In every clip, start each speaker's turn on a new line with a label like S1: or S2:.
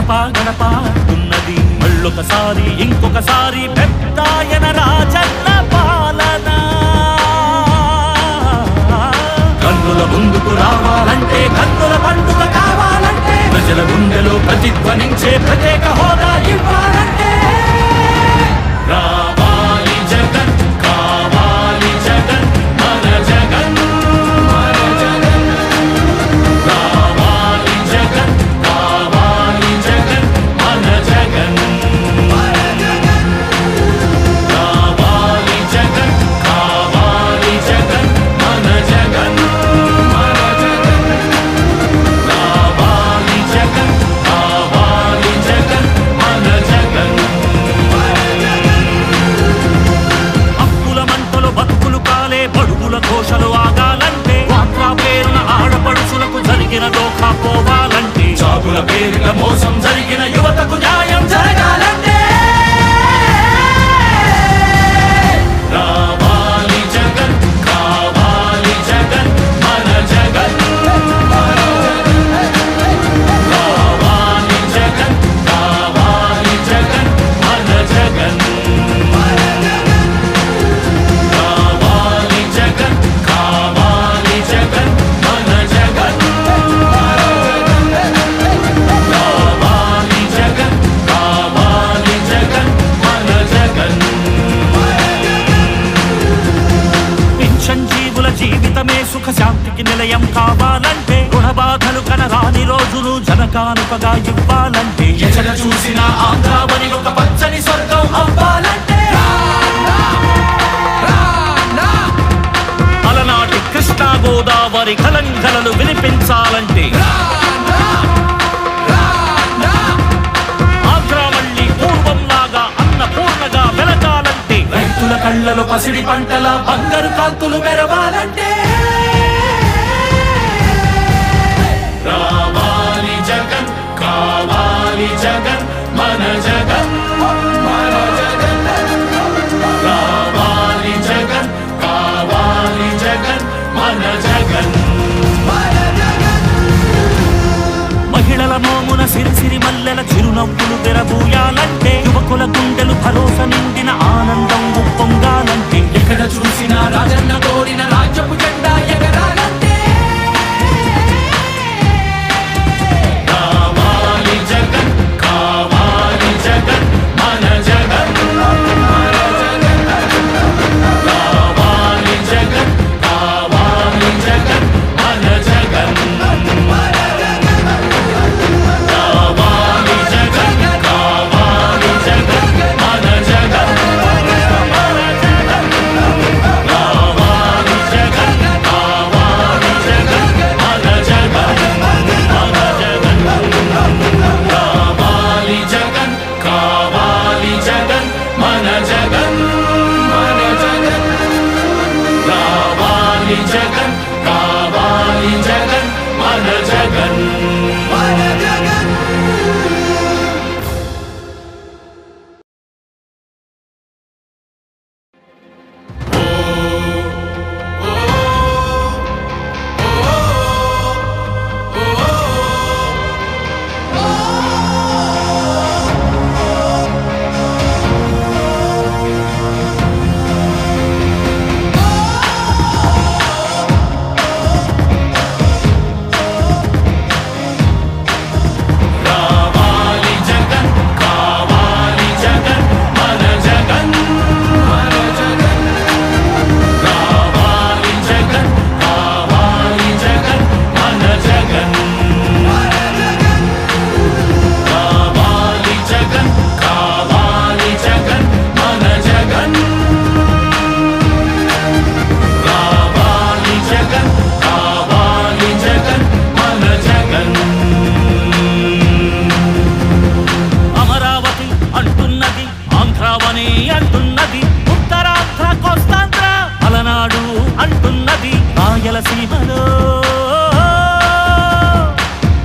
S1: గడప గడప ఉన్నది మళ్ళొకసారి ఇంకొకసారి పెద్దాయన రాజన్న పాలన కన్నుల ముందుకు రావాలంటే కన్నుల పండుగ కావాలంటే ప్రజల గుండెలో ప్రతిధ్వనించే ప్రత్యేక హోదా ఇవ్వాలంటే రావాలి జగన్ కావాలి జగన్ మన జగన్ రావాలి జగన్ కావాలి జగన్ మన జగన్ రావాలి జగన్ కావాలి జగన్ మన జగన్ రావాలి జగన్ కావాలి జగన్ మన జగన్ అప్పుల మంటలు బతుకులు కాలే బడుగుల ఘోషలు ఆగాలంటే వాట్లా పేరున ఆడపడుచులకు జరిగిన దోఖా పోవాలంటే జాబుల పేరున మోసం జరిగిన యువతకు న్యాయం జరగాలంటే రావాలి జగన్ కావాలి జగన్ మన జగన్ రావాలి జగన్ కావాలి జగన్ మన జగన్ రావాలి జగన్ కావాలి జగన్ మన జగన్ రావాలి జగన్ కావాలి జగన్ మన జగన్ పెన్షన్ జీవుల జీవితమే సుఖ శాంతికి నిలయం కావాలంటే రుణబాధలు కనరాని రోజులు జనకానుకగా ఇవ్వాలంటే ఎక్కడ చూసిన ఆంధ్రావని ఒక పచ్చని స్వర్గం అవ్వాలంటే అలనాటి కృష్ణా గోదావరి కలంకలలు వినిపించాలంటే ఆంధ్ర మళ్ళీ పూర్వంలాగా అన్నపూర్ణగా వెలగాలంటే రైతుల కళ్ళలో పసిడి పంటల బంగారు కాంతులు మెరవాలంటే రావాలి జగన్ కావాలి జగన్ మన జగన్ రావాలి జగన్ కావాలి జగన్ మన జగన్ మహిళల మోమున సిరిసిరి మల్లెల చిరునవ్వులు తెరబూయాలంటే యువకుల గుండెలు భరోసా నిండిన ఆనందం ఉప్పొంగాలంటే ఎక్కడ చూసినా రాజన్న కోరిన రాజ్యపు జెండా ఎగరాలంటే రావాలి జగన్ కావాలి జగన్ మన జగన్ రావాలి జగన్ కావాలి జగన్ మన జగన్ రావాలి జగన్ కావాలి జగన్ మన జగన్ రావాలి జగన్ కావాలి జగన్ మన జగన్ రావాలి జగన్ కావాలి జగన్ మన జగన్ రావాలి జగన్ కావాలి జగన్ మన జగన్ రావాలి జగన్ కావాలి జగన్ మన జగన్ రావాలి జగన్ కావాలి జగన్ మన జగన్ రావాలి జగన్ కావాలి జగన్ మన జగన్ రావాలి జగన్ కావాలి జగన్ మన జగన్ అమరావతి అంటున్నది ఆంధ్రావని అంటున్నది ఉత్తరాంధ్ర కోస్తాంధ్ర అలనాడు అంటున్నది రాయలసీమలో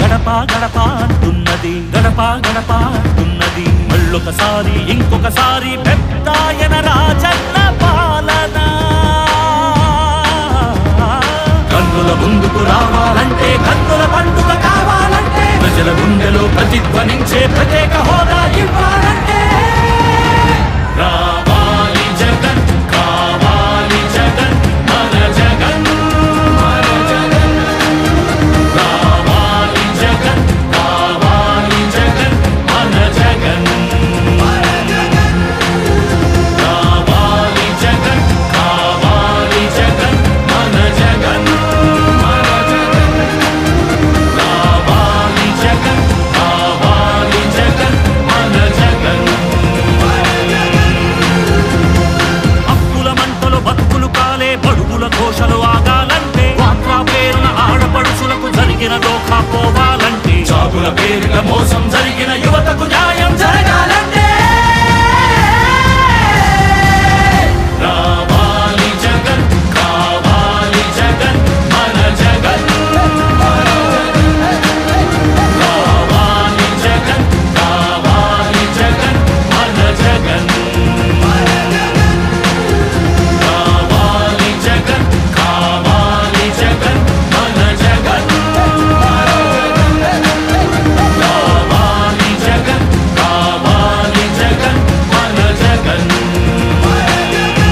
S1: గడప గడప అంటున్నది గడప గడప అంటున్నది మళ్ళొకసారి ఇంకొకసారి పెద్దాయన రాజన్న పాలన కన్నుల ముందుకు రావాలంటే కన్నుల పండుగ కావాలంటే ప్రజల గుండె గుండెలో ప్రతిధ్వనించే ప్రత్యేక హోదా ఇవ్వాలంటే రావాలి జగన్, కావాలి జగన్, మన జగన్, మన జగన్. రావాలి జగన్, కావాలి జగన్, మన జగన్, మన జగన్. రావాలి జగన్, కావాలి జగన్, మన జగన్, మన జగన్. రావాలి జగన్, కావాలి జగన్, మన జగన్, మన జగన్. అప్పుల మంటలు బతుకులు కాలే బడుగుల ఘోషలు ఆగాలంటే వాట్రా పేరున ఆడపడుచులకు జరిగిన దోఖా పోవాలంటే జాబుల పేరిట మోసం జరిగిన యువతకు న్యాయం జరగాలంటే రావాలి జగన్, కావాలి జగన్, మన జగన్, మన జగన్. రావాలి జగన్, కావాలి జగన్, మన జగన్, మన జగన్. రావాలి జగన్, కావాలి జగన్, మన జగన్, మన జగన్. రావాలి జగన్, కావాలి జగన్, మన జగన్, మన జగన్.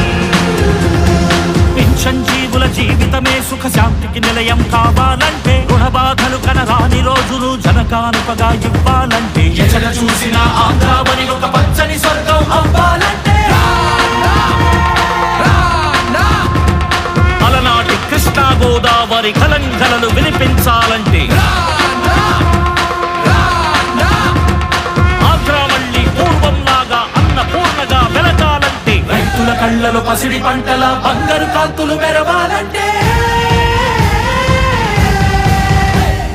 S1: పింఛన్ జీవుల జీవితమే సుఖ శాంతికి నిలయం కావాలంటే రుణ బాధలు కనరాని రోజులు జనకానుకగా ఇవ్వాలంటే ఎక్కడ చూసినా ఆంధ్రావని ఒక పచ్చని స్వర్గం అవ్వాలంటే అలనాటి కృష్ణా గోదావరి కలంకలలు వినిపించాలంటే ఆంధ్రా మళ్ళీ పూర్వంలాగా అన్నపూర్ణగా వెలగాలంటే రైతుల కళ్ళలో పసిడి పంటల బంగారు కాంతులు మెరవాలంటే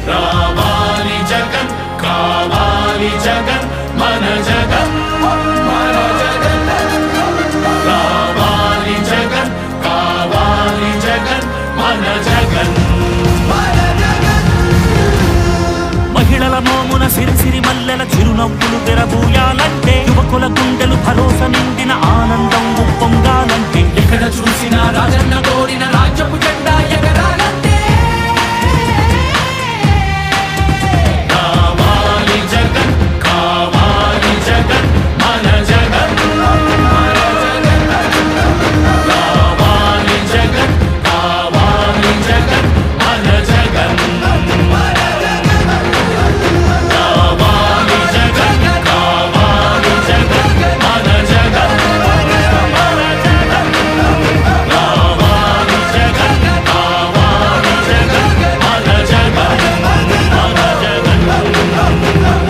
S1: రావాలి జగన్, కావాలి జగన్, మన జగన్, మన జగన్. రావాలి జగన్, కావాలి జగన్, మన జగన్, మన జగన్. మహిళల మోమున సిరిసిరి మల్లెల చిరునవ్వులు తెరబూయాలంటే యువకుల గుండెలు భరోసా నిండిన ఆనందం ఉప్పొంగాలంటే ఎక్కడ చూసినా రాజన్న కోరిన రాజ్యపు జెండా ఎగరాలంటే రావాలి జగన్, కావాలి జగన్, మన జగన్, మన జగన్. రావాలి జగన్, కావాలి జగన్, మన జగన్, మన జగన్. రావాలి జగన్, కావాలి జగన్, మన జగన్, మన జగన్. రావాలి జగన్, కావాలి జగన్, మన జగన్, మన జగన్.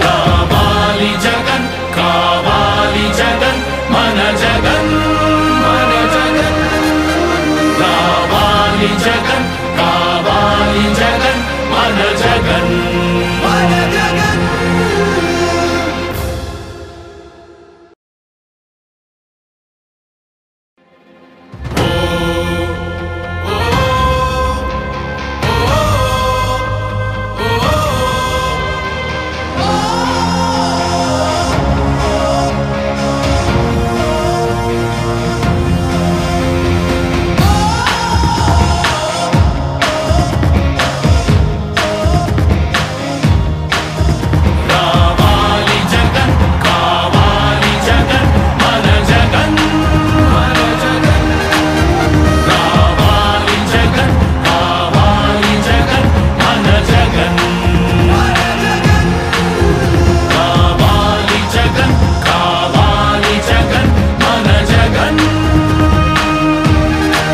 S1: రావాలి జగన్, కావాలి జగన్, మన జగన్, మన జగన్. రావాలి జగన్,